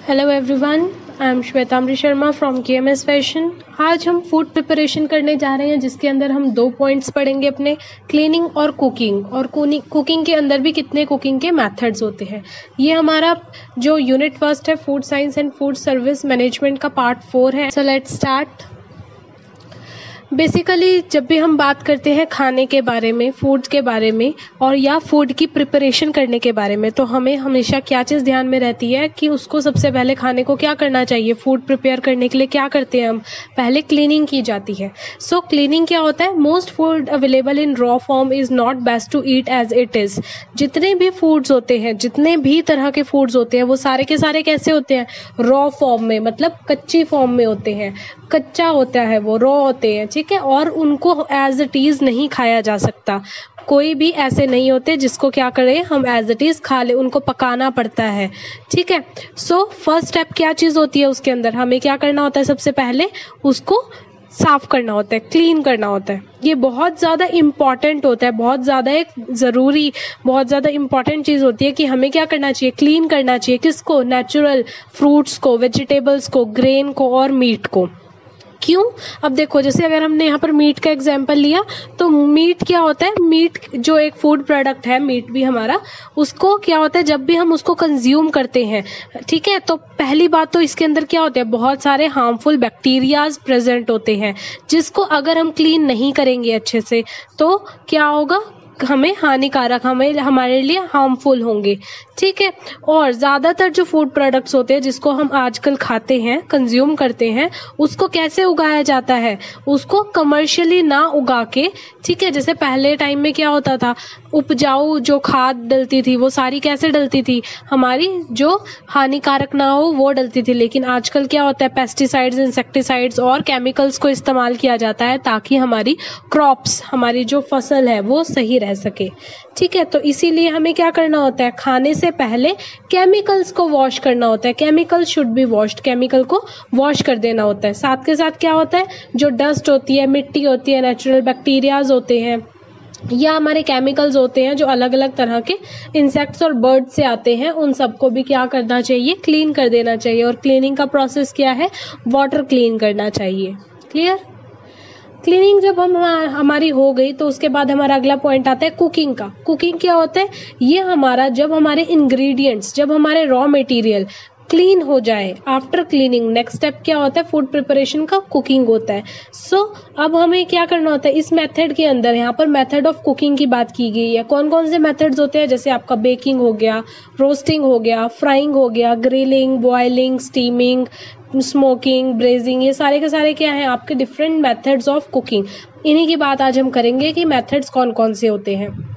Hello everyone, I am Shwetambari Sharma from KMS fashion. आज हम food preparation करने जा रहे हैं जिसके अंदर हम 2 पॉइंट्स पढ़ेंगे अपने, क्लीनिंग और कुकिंग। और कुकिंग के अंदर भी कितने कुकिंग के मेथड्स होते हैं। ये हमारा जो यूनिट फर्स्ट है food science and food service management का पार्ट 4 है। So let's start. बेसिकली जब भी हम बात करते हैं खाने के बारे में, फूड के बारे में और या फूड की प्रिपरेशन करने के बारे में, तो हमें हमेशा क्या चीज़ ध्यान में रहती है कि उसको सबसे पहले खाने को क्या करना चाहिए। फूड प्रिपेयर करने के लिए क्या करते हैं हम, पहले क्लीनिंग की जाती है। सो क्लीनिंग क्या होता है, most food available in raw form is not best to eat as it is. जितने भी फूड्स होते हैं, जितने भी तरह के फूड्स होते हैं, वो सारे के सारे कैसे होते हैं, रॉ फॉर्म में, मतलब कच्ची फॉर्म में होते हैं। कच्चा होता है, वो रॉ होते हैं, ठीक है। और उनको एज इट इज नहीं खाया जा सकता। कोई भी ऐसे नहीं होते जिसको क्या करें हम एज इट इज खा ले, उनको पकाना पड़ता है, ठीक है। सो फर्स्ट स्टेप क्या चीज़ होती है, उसके अंदर हमें क्या करना होता है, सबसे पहले उसको साफ करना होता है, क्लीन करना होता है। ये बहुत ज़्यादा इम्पॉर्टेंट होता है, बहुत ज़्यादा एक ज़रूरी, बहुत ज़्यादा इम्पॉर्टेंट चीज़ होती है कि हमें क्या करना चाहिए, क्लीन करना चाहिए। किसको, नेचुरल फ्रूट्स को, वेजिटेबल्स को, ग्रेन को और मीट को। क्यों, अब देखो, जैसे अगर हमने यहाँ पर मीट का एग्जाम्पल लिया, तो मीट क्या होता है, मीट जो एक फूड प्रोडक्ट है, मीट भी हमारा, उसको क्या होता है जब भी हम उसको कंज्यूम करते हैं, ठीक है, तो पहली बात तो इसके अंदर क्या होता है, बहुत सारे हार्मफुल बैक्टीरियाज प्रेजेंट होते हैं, जिसको अगर हम क्लीन नहीं करेंगे अच्छे से तो क्या होगा, हमें हानिकारक, हमें हमारे लिए हार्मफुल होंगे, ठीक है। और ज़्यादातर जो फूड प्रोडक्ट्स होते हैं जिसको हम आजकल खाते हैं, कंज्यूम करते हैं, उसको कैसे उगाया जाता है, उसको कमर्शियली ना उगा के, ठीक है। जैसे पहले टाइम में क्या होता था, उपजाऊ जो खाद डलती थी वो सारी कैसे डलती थी, हमारी जो हानिकारक ना हो वो डलती थी। लेकिन आजकल क्या होता है, पेस्टिसाइड्स, इंसेक्टिसाइड्स और केमिकल्स को इस्तेमाल किया जाता है ताकि हमारी क्रॉप्स, हमारी जो फसल है वो सही रह सके, ठीक है। तो इसीलिए हमें क्या करना होता है, खाने से पहले केमिकल्स को वॉश करना होता है। Chemical should be washed, chemical को वॉश कर देना होता है। साथ के साथ क्या होता है, जो डस्ट होती है, मिट्टी होती है, नेचुरल बैक्टीरियाज होते हैं या हमारे केमिकल्स होते हैं जो अलग अलग तरह के इंसेक्ट्स और बर्ड से आते हैं, उन सबको भी क्या करना चाहिए, क्लीन कर देना चाहिए। और क्लीनिंग का प्रोसेस क्या है, वाटर क्लीन करना चाहिए। क्लियर। क्लीनिंग जब हमारी हो गई तो उसके बाद हमारा अगला पॉइंट आता है कुकिंग का। कुकिंग क्या होता है, ये हमारा जब हमारे इंग्रेडिएंट्स, जब हमारे रॉ मटेरियल क्लीन हो जाए, आफ्टर क्लीनिंग नेक्स्ट स्टेप क्या होता है, फूड प्रिपरेशन का, कुकिंग होता है। सो अब हमें क्या करना होता है, इस मेथड के अंदर, यहाँ पर मेथड ऑफ कुकिंग की बात की गई है। कौन कौन से मेथड्स होते हैं, जैसे आपका बेकिंग हो गया, रोस्टिंग हो गया, फ्राइंग हो गया, grilling, boiling, steaming, smoking, brazing, ये सारे के सारे क्या हैं आपके डिफरेंट मेथड्स ऑफ कुकिंग। इन्हीं की बात आज हम करेंगे कि मेथड्स कौन कौन से होते हैं।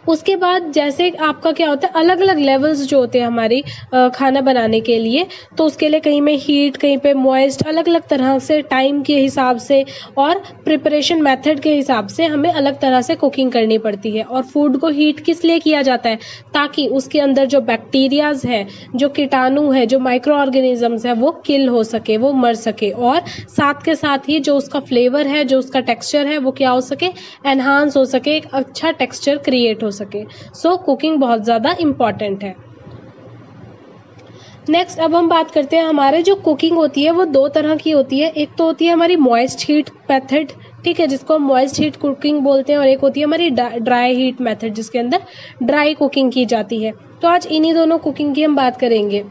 उसके बाद जैसे आपका क्या होता है, अलग अलग लेवल्स जो होते हैं हमारी खाना बनाने के लिए, तो उसके लिए कहीं में हीट, कहीं पे मॉइस्ट, अलग अलग तरह से टाइम के हिसाब से और प्रिपरेशन मेथड के हिसाब से हमें अलग तरह से कुकिंग करनी पड़ती है। और फूड को हीट किस लिए किया जाता है, ताकि उसके अंदर जो बैक्टीरियाज है, जो कीटाणु है, जो माइक्रो ऑर्गेनिजम्स है, वो किल हो सके, वो मर सके। और साथ के साथ ही जो उसका फ्लेवर है, जो उसका टेक्सचर है, वो क्या हो सके, एनहांस हो सके, एक अच्छा टेक्सचर क्रिएट हो सके। सो कुकिंग बहुत ज्यादा इंपॉर्टेंट है। नेक्स्ट अब हम बात करते हैं, हमारे जो कुकिंग होती है वो 2 तरह की होती है। एक तो होती है हमारी मॉइस्ट हीट मेथड, ठीक है, जिसको हम मॉइस्ट हीट कुकिंग बोलते हैं, और एक होती है हमारी ड्राई हीट मेथड, जिसके अंदर ड्राई कुकिंग की जाती है। तो आज इन्हीं दोनों कुकिंग की हम बात करेंगे।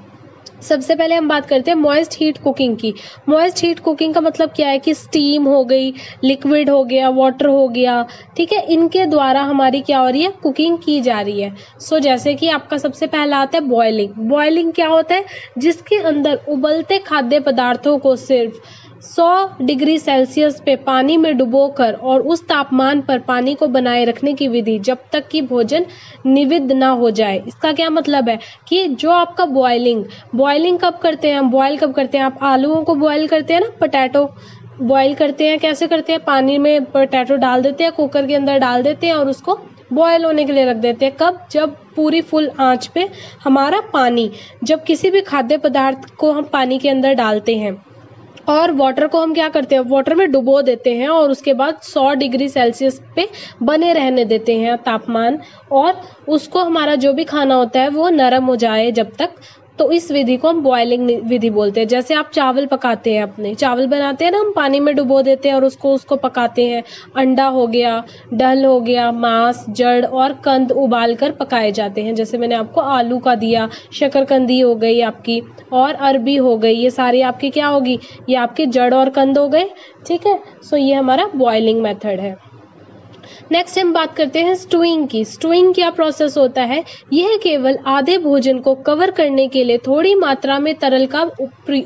सबसे पहले हम बात करते हैं मॉइस्ट हीट कुकिंग की। मॉइस्ट हीट कुकिंग का मतलब क्या है कि स्टीम हो गई, लिक्विड हो गया, वाटर हो गया, ठीक है, इनके द्वारा हमारी क्या हो रही है, कुकिंग की जा रही है। सो जैसे कि आपका सबसे पहला आता है बॉइलिंग। बॉइलिंग क्या होता है, जिसके अंदर उबलते खाद्य पदार्थों को सिर्फ 100 डिग्री सेल्सियस पे पानी में डुबोकर और उस तापमान पर पानी को बनाए रखने की विधि जब तक कि भोजन निविद ना हो जाए। इसका क्या मतलब है कि जो आपका बॉइलिंग कब करते हैं हम, बॉयल कब करते हैं, आप आलूओं को बॉयल करते हैं ना, पोटैटो बॉयल करते हैं, कैसे करते हैं, पानी में पोटैटो डाल देते हैं, कुकर के अंदर डाल देते हैं और उसको बॉयल होने के लिए रख देते हैं। कब, जब पूरी फुल आंच पे हमारा पानी, जब किसी भी खाद्य पदार्थ को हम पानी के अंदर डालते हैं और वाटर को हम क्या करते हैं, वाटर में डुबो देते हैं और उसके बाद 100 डिग्री सेल्सियस पे बने रहने देते हैं तापमान, और उसको हमारा जो भी खाना होता है वो नरम हो जाए जब तक, तो इस विधि को हम बॉयलिंग विधि बोलते हैं। जैसे आप चावल पकाते हैं, अपने चावल बनाते हैं ना, हम पानी में डुबो देते हैं और उसको पकाते हैं। अंडा हो गया, डल हो गया, मांस, जड़ और कंद उबाल कर पकाए जाते हैं। जैसे मैंने आपको आलू का दिया, शकरकंदी हो गई आपकी, और अरबी हो गई, ये सारी आपकी क्या होगी, ये आपके जड़ और कंद हो गए। ठीक है, सो ये हमारा बॉयलिंग मेथड है। नेक्स्ट हम बात करते हैं स्टूइंग की। स्टूइंग क्या प्रोसेस होता है, यह केवल आधे भोजन को कवर करने के लिए थोड़ी मात्रा में तरल का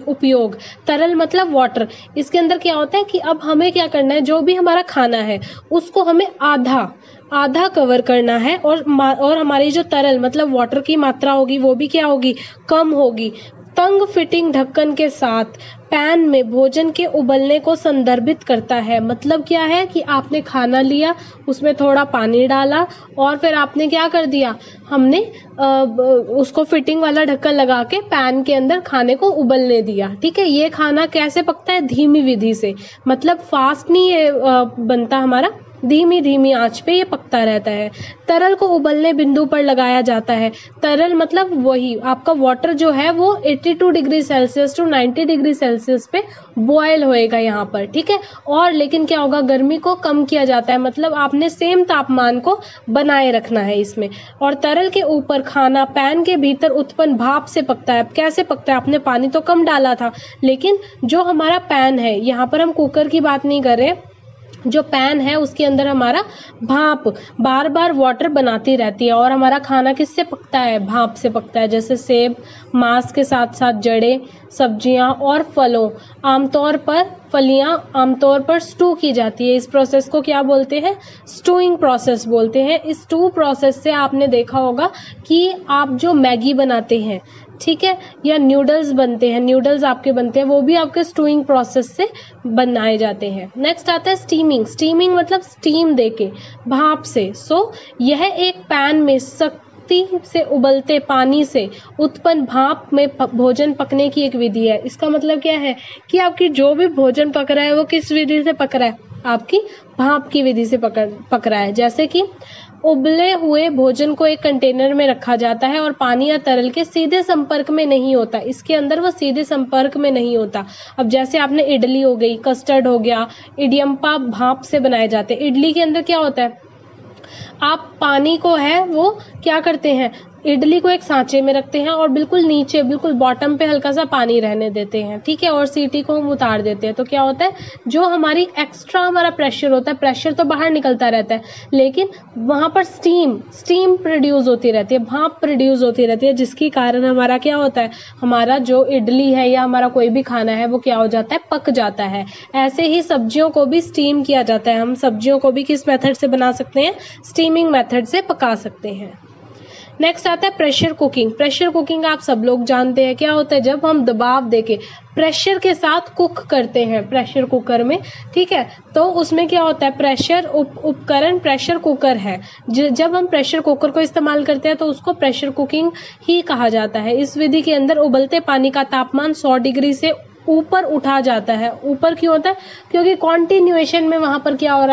उपयोग, तरल मतलब वाटर। इसके अंदर क्या होता है कि अब हमें क्या करना है, जो भी हमारा खाना है उसको हमें आधा कवर करना है, और हमारी जो तरल मतलब वाटर की मात्रा होगी वो भी क्या होगी, कम होगी। तंग फिटिंग ढक्कन के साथ पैन में भोजन के उबलने को संदर्भित करता है। मतलब क्या है कि आपने खाना लिया, उसमें थोड़ा पानी डाला और फिर आपने क्या कर दिया, हमने उसको फिटिंग वाला ढक्कन लगा के पैन के अंदर खाने को उबलने दिया। ठीक है, ये खाना कैसे पकता है, धीमी विधि से, मतलब फास्ट नहीं ये बनता हमारा, धीमी आंच पे ये पकता रहता है। तरल को उबलने बिंदु पर लगाया जाता है। तरल मतलब वही आपका वाटर जो है वो 82 degree Celsius to 90 degree Celsius पे बॉयल होएगा यहाँ पर। ठीक है, और लेकिन क्या होगा, गर्मी को कम किया जाता है, मतलब आपने सेम तापमान को बनाए रखना है इसमें। और तरल के ऊपर खाना पैन के भीतर उत्पन्न भाप से पकता है। कैसे पकता है, आपने पानी तो कम डाला था, लेकिन जो हमारा पैन है, यहाँ पर हम कुकर की बात नहीं कर रहे, जो पैन है उसके अंदर हमारा भाप बार बार वाटर बनाती रहती है, और हमारा खाना किससे पकता है, भाप से पकता है। जैसे सेब, मांस के साथ साथ जड़ें, सब्जियां और फलियां आमतौर पर स्टू की जाती है। इस प्रोसेस को क्या बोलते हैं, स्टूइंग प्रोसेस बोलते हैं। इस स्टू प्रोसेस से आपने देखा होगा कि आप जो मैगी बनाते हैं, ठीक है, या न्यूडल्स बनते हैं, न्यूडल्स आपके बनते हैं, वो भी आपके स्टूइंग प्रोसेस से बनाए जाते हैं। नेक्स्ट आता है स्टीमिंग। स्टीमिंग मतलब स्टीम देके, भाप से। यह एक पैन में सख्ती से उबलते पानी से उत्पन्न भाप में भोजन पकने की एक विधि है। इसका मतलब क्या है कि आपकी जो भी भोजन पक रहा है वो किस विधि से पक रहा है, आपकी भाप की विधि से पक रहा है। जैसे कि उबले हुए भोजन को एक कंटेनर में रखा जाता है और पानी या तरल के सीधे संपर्क में नहीं होता, इसके अंदर वो सीधे संपर्क में नहीं होता। अब जैसे आपने इडली हो गई, कस्टर्ड हो गया, इडियम्पा भाप से बनाए जाते हैं। इडली के अंदर क्या होता है, आप पानी को है वो क्या करते हैं, इडली को एक सांचे में रखते हैं और बिल्कुल नीचे, बिल्कुल बॉटम पे हल्का सा पानी रहने देते हैं। ठीक है, और सीटी को हम उतार देते हैं। तो क्या होता है, जो हमारी एक्स्ट्रा हमारा प्रेशर होता है, प्रेशर तो बाहर निकलता रहता है, लेकिन वहां पर स्टीम प्रोड्यूस होती रहती है, भाप प्रोड्यूस होती रहती है, जिसके कारण हमारा क्या होता है, हमारा जो इडली है या हमारा कोई भी खाना है वो क्या हो जाता है, पक जाता है। ऐसे ही सब्जियों को भी स्टीम किया जाता है। हम सब्जियों को भी किस मेथड से बना सकते हैं, स्टीमिंग मेथड से पका सकते हैं। नेक्स्ट आता है प्रेशर कुकिंग। प्रेशर कुकिंग आप सब लोग जानते हैं क्या होता है, जब हम दबाव देके प्रेशर के साथ कुक करते हैं प्रेशर कुकर में, ठीक है, तो उसमें क्या होता है, प्रेशर उपकरण प्रेशर कुकर है। जब हम प्रेशर कुकर को इस्तेमाल करते हैं तो उसको प्रेशर कुकिंग ही कहा जाता है। इस विधि के अंदर उबलते पानी का तापमान 100 डिग्री से ऊपर उठा जाता है। ऊपर क्यों होता है, क्योंकि कॉन्टिन्यूएशन में वहां पर क्या हो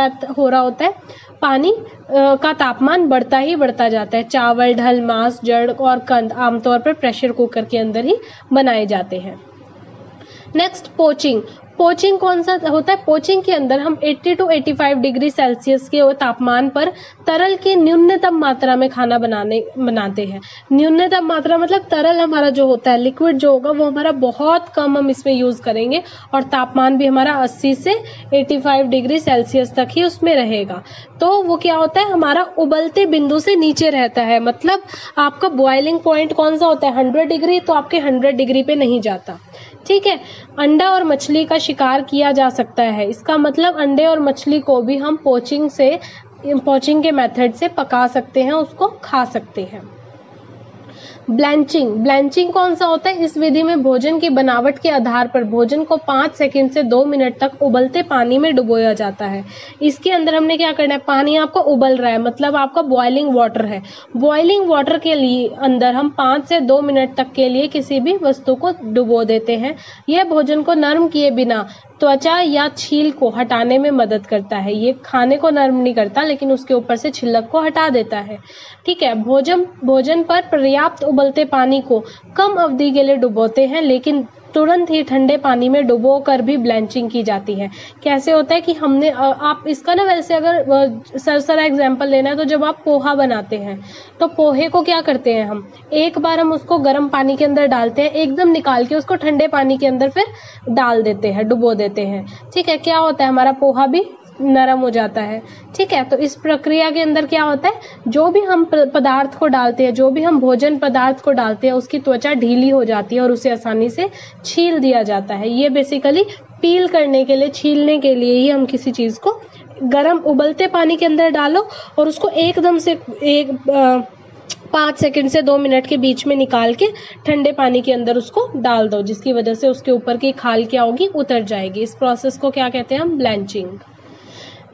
रहा होता है, पानी का तापमान बढ़ता ही बढ़ता जाता है। चावल, ढल, मांस, जड़ और कंद आमतौर पर प्रेशर कुकर के अंदर ही बनाए जाते हैं। Next poaching. पोचिंग कौन सा होता है, पोचिंग के अंदर हम 80 to 85 डिग्री सेल्सियस के तापमान पर तरल की न्यूनतम मात्रा में खाना बनाते हैं। न्यूनतम मात्रा मतलब तरल हमारा जो होता है, लिक्विड जो होगा वो हमारा बहुत कम हम इसमें यूज करेंगे, और तापमान भी हमारा 80 से 85 डिग्री सेल्सियस तक ही उसमें रहेगा। तो वो क्या होता है, हमारा उबलते बिंदु से नीचे रहता है। मतलब आपका बॉइलिंग पॉइंट कौन सा होता है, 100 डिग्री, तो आपके 100 डिग्री पे नहीं जाता। ठीक है, अंडा और मछली का शिकार किया जा सकता है। इसका मतलब अंडे और मछली को भी हम पोचिंग के मेथड से पका सकते हैं, उसको खा सकते हैं। ब्लैंचिंग कौन सा होता है, इस विधि में भोजन की बनावट के आधार पर भोजन को 5 सेकंड से 2 मिनट तक उबलते पानी में डुबोया जाता है। इसके अंदर हमने क्या करना है, पानी आपका उबल रहा है, मतलब आपका बॉइलिंग वाटर है। बॉइलिंग वाटर के लिए अंदर हम 5 से 2 मिनट तक के लिए किसी भी वस्तु को डुबो देते हैं। यह भोजन को नरम किए बिना त्वचा या छील को हटाने में मदद करता है। ये खाने को नरम नहीं करता, लेकिन उसके ऊपर से छिलक को हटा देता है। ठीक है, भोजन पर पर्याप्त उबलते पानी को कम अवधि के लिए डुबोते हैं, लेकिन तुरंत ही ठंडे पानी में डुबो कर भी ब्लैंचिंग की जाती है। कैसे होता है कि हमने आप इसका ना वैसे अगर सरसरा एग्जांपल लेना है तो जब आप पोहा बनाते हैं तो पोहे को क्या करते हैं, हम एक बार हम उसको गर्म पानी के अंदर डालते हैं, एकदम निकाल के उसको ठंडे पानी के अंदर फिर डाल देते हैं, डुबो देते हैं। ठीक है, क्या होता है, हमारा पोहा भी नरम हो जाता है। ठीक है, तो इस प्रक्रिया के अंदर क्या होता है, जो भी हम पदार्थ को डालते हैं, जो भी हम भोजन पदार्थ को डालते हैं, उसकी त्वचा ढीली हो जाती है और उसे आसानी से छील दिया जाता है। ये बेसिकली पील करने के लिए, छीलने के लिए ही हम किसी चीज को गर्म उबलते पानी के अंदर डालो और उसको एकदम से 5 सेकंड से 2 मिनट के बीच में निकाल के ठंडे पानी के अंदर उसको डाल दो, जिसकी वजह से उसके ऊपर की खाल क्या होगी, उतर जाएगी। इस प्रोसेस को क्या कहते हैं हम, ब्लैंचिंग।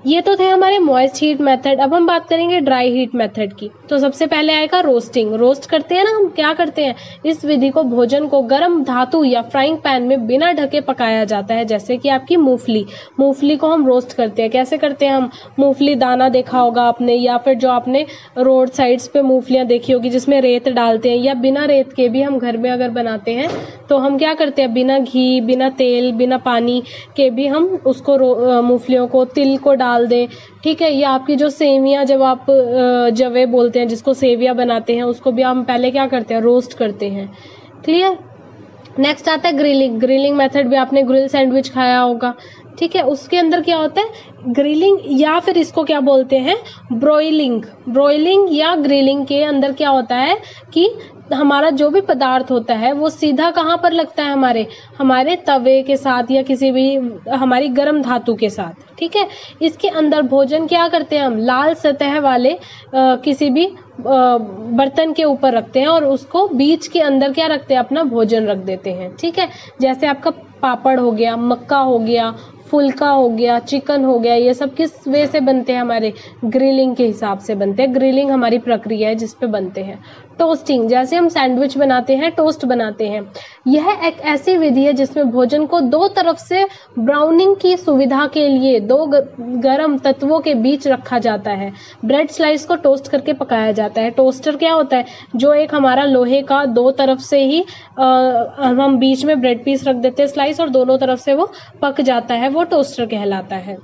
ये तो थे हमारे मॉइस्ट हीट मेथड। अब हम बात करेंगे ड्राई हीट मेथड की। तो सबसे पहले आएगा रोस्टिंग। रोस्ट करते हैं ना हम, क्या करते हैं, इस विधि को भोजन को गर्म धातु या फ्राइंग पैन में बिना ढके पकाया जाता है। जैसे कि आपकी मूंगफली को हम रोस्ट करते हैं। कैसे करते हैं हम, मूंगफली दाना देखा होगा आपने, या फिर जो आपने रोड साइड्स पे मूंगफलियां देखी होगी जिसमें रेत डालते हैं, या बिना रेत के भी हम घर में अगर बनाते हैं तो हम क्या करते हैं, बिना घी, बिना तेल, बिना पानी के भी हम उसको मूंगफलियों को, तिल को डाल दें। ठीक है, या आपकी जो सेवियां, जब आप जवे बोलते हैं जिसको सेवियां बनाते हैं, उसको भी हम पहले क्या करते हैं, रोस्ट करते हैं। क्लियर। नेक्स्ट आता है ग्रिलिंग। ग्रिलिंग मेथड भी आपने ग्रिल सैंडविच खाया होगा। ठीक है, उसके अंदर क्या होता है, ग्रिलिंग, या फिर इसको क्या बोलते हैं, ब्रोइलिंग। ब्रोइलिंग या ग्रिलिंग के अंदर क्या होता है कि हमारा जो भी पदार्थ होता है वो सीधा कहाँ पर लगता है, हमारे तवे के साथ या किसी भी हमारी गर्म धातु के साथ। ठीक है, इसके अंदर भोजन क्या करते हैं हम, लाल सतह वाले किसी भी बर्तन के ऊपर रखते हैं और उसको बीच के अंदर क्या रखते हैं, अपना भोजन रख देते हैं। ठीक है, जैसे आपका पापड़ हो गया, मक्का हो गया, फुल्का हो गया, चिकन हो गया, ये सब किस वे से बनते हैं, हमारे ग्रिलिंग के हिसाब से बनते हैं। ग्रिलिंग हमारी प्रक्रिया है जिसपे बनते हैं। टोस्टिंग, जैसे हम सैंडविच बनाते हैं, टोस्ट बनाते हैं, यह एक ऐसी विधि है जिसमें भोजन को दो तरफ से ब्राउनिंग की सुविधा के लिए दो गर्म तत्वों के बीच रखा जाता है। ब्रेड स्लाइस को टोस्ट करके पकाया जाता है। टोस्टर क्या होता है, जो एक हमारा लोहे का दो तरफ से ही हम बीच में ब्रेड पीस रख देते हैं स्लाइस और दोनों तरफ से वो पक जाता है, वो टोस्टर कहलाता है।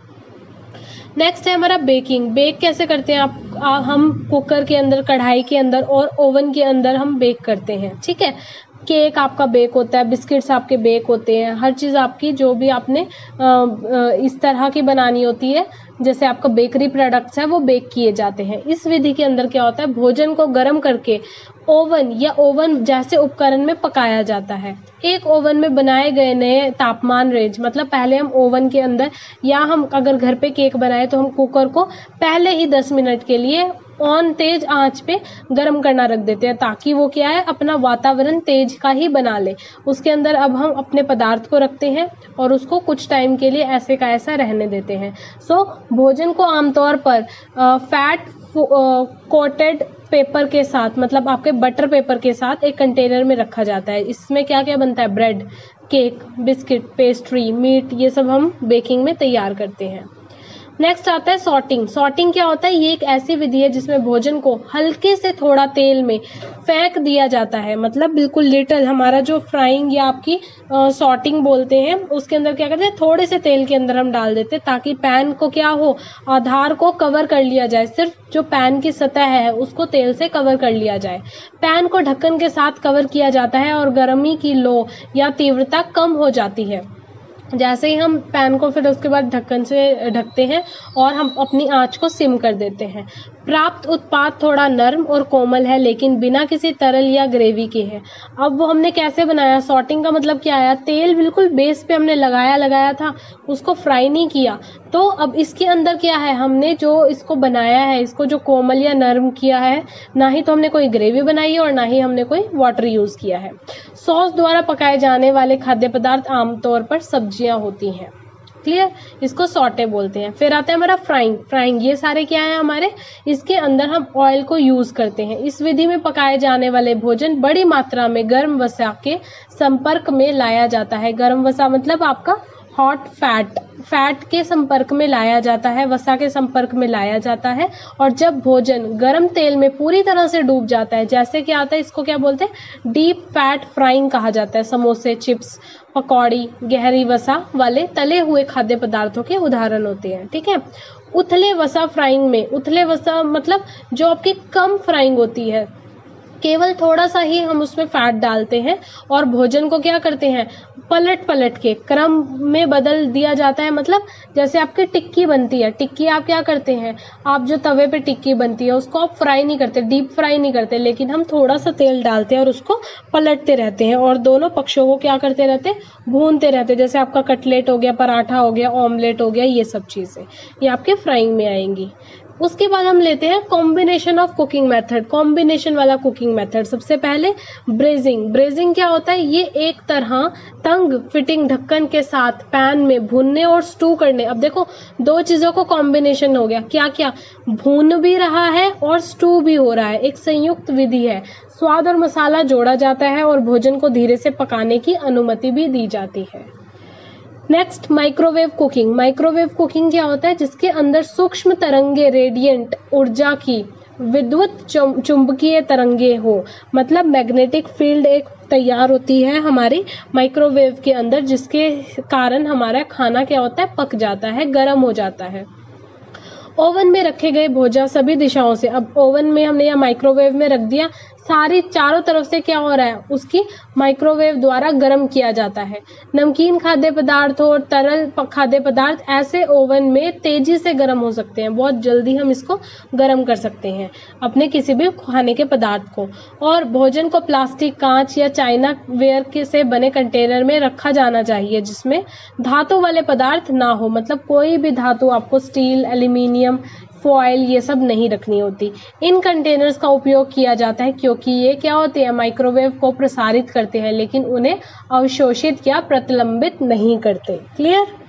नेक्स्ट है हमारा बेकिंग। बेक कैसे करते हैं हम कुकर के अंदर, कढ़ाई के अंदर और ओवन के अंदर हम बेक करते हैं। ठीक है, केक आपका बेक होता है, बिस्किट्स आपके बेक होते हैं, हर चीज आपकी जो भी आपने इस तरह की बनानी होती है, जैसे आपका बेकरी प्रोडक्ट्स है, वो बेक किए जाते हैं। इस विधि के अंदर क्या होता है, भोजन को गर्म करके ओवन या ओवन जैसे उपकरण में पकाया जाता है। एक ओवन में बनाए गए नए तापमान रेंज, मतलब पहले हम ओवन के अंदर, या हम अगर घर पे केक बनाए तो हम कुकर को पहले ही 10 मिनट के लिए ऑन तेज आंच पे गर्म करना रख देते हैं, ताकि वो क्या है, अपना वातावरण तेज का ही बना ले। उसके अंदर अब हम अपने पदार्थ को रखते हैं और उसको कुछ टाइम के लिए ऐसे का ऐसा रहने देते हैं। भोजन को आमतौर पर फैट कोटेड पेपर के साथ, मतलब आपके बटर पेपर के साथ एक कंटेनर में रखा जाता है। इसमें क्या क्या बनता है, bread, cake, biscuit, pastry, meat, ये सब हम बेकिंग में तैयार करते हैं। नेक्स्ट आता है सॉर्टिंग। सॉर्टिंग क्या होता है, ये एक ऐसी विधि है जिसमें भोजन को हल्के से थोड़ा तेल में फेंक दिया जाता है, मतलब बिल्कुल लिटिल। हमारा जो फ्राइंग या आपकी सॉर्टिंग बोलते हैं, उसके अंदर क्या करते हैं, थोड़े से तेल के अंदर हम डाल देते हैं, ताकि पैन को क्या हो, आधार को कवर कर लिया जाए। सिर्फ जो पैन की सतह है उसको तेल से कवर कर लिया जाए। पैन को ढक्कन के साथ कवर किया जाता है और गर्मी की लो या तीव्रता कम हो जाती है। जैसे ही हम पैन को फिर उसके बाद ढक्कन से ढकते हैं और हम अपनी आंच को सिम कर देते हैं। प्राप्त उत्पाद थोड़ा नरम और कोमल है, लेकिन बिना किसी तरल या ग्रेवी के है। अब वो हमने कैसे बनाया, सॉर्टिंग का मतलब क्या आया, तेल बिल्कुल बेस पे हमने लगाया था, उसको फ्राई नहीं किया। तो अब इसके अंदर क्या है, हमने जो इसको बनाया है, इसको जो कोमल या नरम किया है, ना ही तो हमने कोई ग्रेवी बनाई है और ना ही हमने कोई वाटर यूज किया है। सॉस द्वारा पकाए जाने वाले खाद्य पदार्थ आमतौर पर सब्जियां होती हैं। क्लियर, इसको सॉटे बोलते हैं। फिर आता है हमारा फ्राइंग। ये सारे क्या है हमारे, इसके अंदर हम ऑयल को यूज करते हैं। इस विधि में पकाए जाने वाले भोजन बड़ी मात्रा में गर्म वसा के संपर्क में लाया जाता है। गर्म वसा मतलब आपका हॉट फैट के संपर्क में लाया जाता है, वसा के संपर्क में लाया जाता है। और जब भोजन गर्म तेल में पूरी तरह से डूब जाता है, जैसे क्या आता है, इसको क्या बोलते हैं, डीप फैट फ्राइंग कहा जाता है। समोसे, चिप्स, पकौड़ी गहरी वसा वाले तले हुए खाद्य पदार्थों के उदाहरण होते हैं। ठीक है। उथले वसा फ्राइंग में, उथले वसा मतलब जो आपकी कम फ्राइंग होती है, केवल थोड़ा सा ही हम उसमें फैट डालते हैं और भोजन को क्या करते हैं, पलट के क्रम में बदल दिया जाता है। मतलब जैसे आपकी टिक्की बनती है, टिक्की आप क्या करते हैं, आप जो तवे पे टिक्की बनती है उसको आप फ्राई नहीं करते, डीप फ्राई नहीं करते, लेकिन हम थोड़ा सा तेल डालते हैं और उसको पलटते रहते हैं और दोनों पक्षों को क्या करते रहते हैं, भूनते रहते हैं। जैसे आपका कटलेट हो गया, पराठा हो गया, ऑमलेट हो गया, ये सब चीजें ये आपके फ्राइंग में आएंगी। उसके बाद हम लेते हैं combination of cooking method, combination वाला कुकिंग मेथड। सबसे पहले ब्रेजिंग। ब्रेजिंग क्या होता है, ये एक तरह तंग फिटिंग ढक्कन के साथ पैन में भूनने और स्टू करने। अब देखो दो चीजों को कॉम्बिनेशन हो गया, क्या क्या, भून भी रहा है और स्टू भी हो रहा है, एक संयुक्त विधि है। स्वाद और मसाला जोड़ा जाता है और भोजन को धीरे से पकाने की अनुमति भी दी जाती है। Next, microwave cooking. Microwave cooking क्या होता है, जिसके अंदर सूक्ष्म तरंगे, रेडिएंट ऊर्जा की विद्युत चुंबकीय तरंगे हो, मतलब मैग्नेटिक फील्ड एक तैयार होती है हमारी माइक्रोवेव के अंदर, जिसके कारण हमारा खाना क्या होता है, पक जाता है, गर्म हो जाता है। ओवन में रखे गए भोजन सभी दिशाओं से, अब ओवन में हमने या माइक्रोवेव में रख दिया, सारी चारों तरफ से क्या हो रहा है, उसकी माइक्रोवेव द्वारा गर्म किया जाता है। नमकीन खाद्य पदार्थ और तरल खाद्य पदार्थ ऐसे ओवन में तेजी से गर्म हो सकते हैं, बहुत जल्दी हम इसको गर्म कर सकते हैं अपने किसी भी खाने के पदार्थ को। और भोजन को प्लास्टिक, कांच या चाइना वेयर के से बने कंटेनर में रखा जाना चाहिए जिसमें धातु वाले पदार्थ ना हो, मतलब कोई भी धातु आपको स्टील, एल्यूमिनियम, फॉयल ये सब नहीं रखनी होती। इन कंटेनर्स का उपयोग किया जाता है क्योंकि ये क्या होते हैं, माइक्रोवेव को प्रसारित करते हैं लेकिन उन्हें अवशोषित या प्रतिलंबित नहीं करते। क्लियर।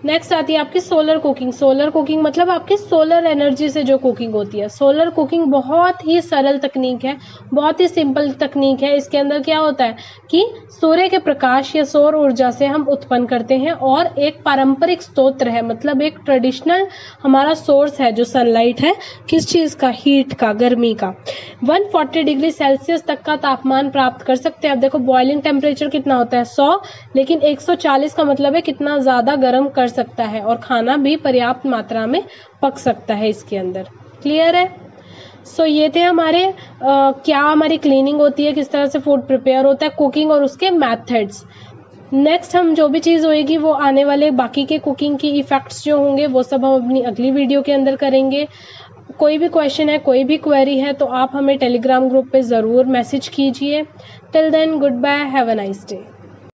नेक्स्ट आती है आपकी सोलर कुकिंग। सोलर कुकिंग मतलब आपकी सोलर एनर्जी से जो कुकिंग होती है। सोलर कुकिंग बहुत ही सरल तकनीक है, बहुत ही सिंपल तकनीक है। इसके अंदर क्या होता है कि सूर्य के प्रकाश या सौर ऊर्जा से हम उत्पन्न करते हैं और एक पारंपरिक स्रोत है, मतलब एक ट्रेडिशनल हमारा सोर्स है जो सनलाइट है, किस चीज का, हीट का, गर्मी का। 140 डिग्री सेल्सियस तक का तापमान प्राप्त कर सकते हैं। अब देखो बॉइलिंग टेम्परेचर कितना होता है, 100, लेकिन 140 का मतलब है कितना ज्यादा गर्म कर सकता है और खाना भी पर्याप्त मात्रा में पक सकता है इसके अंदर। क्लियर है। सो ये थे हमारे क्या हमारी क्लीनिंग होती है, किस तरह से फूड प्रिपेयर होता है, कुकिंग और उसके मेथड्स। नेक्स्ट हम जो भी चीज़ होएगी वो आने वाले बाकी के कुकिंग की इफेक्ट्स जो होंगे वो सब हम अपनी अगली वीडियो के अंदर करेंगे। कोई भी क्वेश्चन है, कोई भी क्वेरी है तो आप हमें टेलीग्राम ग्रुप पे ज़रूर मैसेज कीजिए। Till then good bye, have a nice day.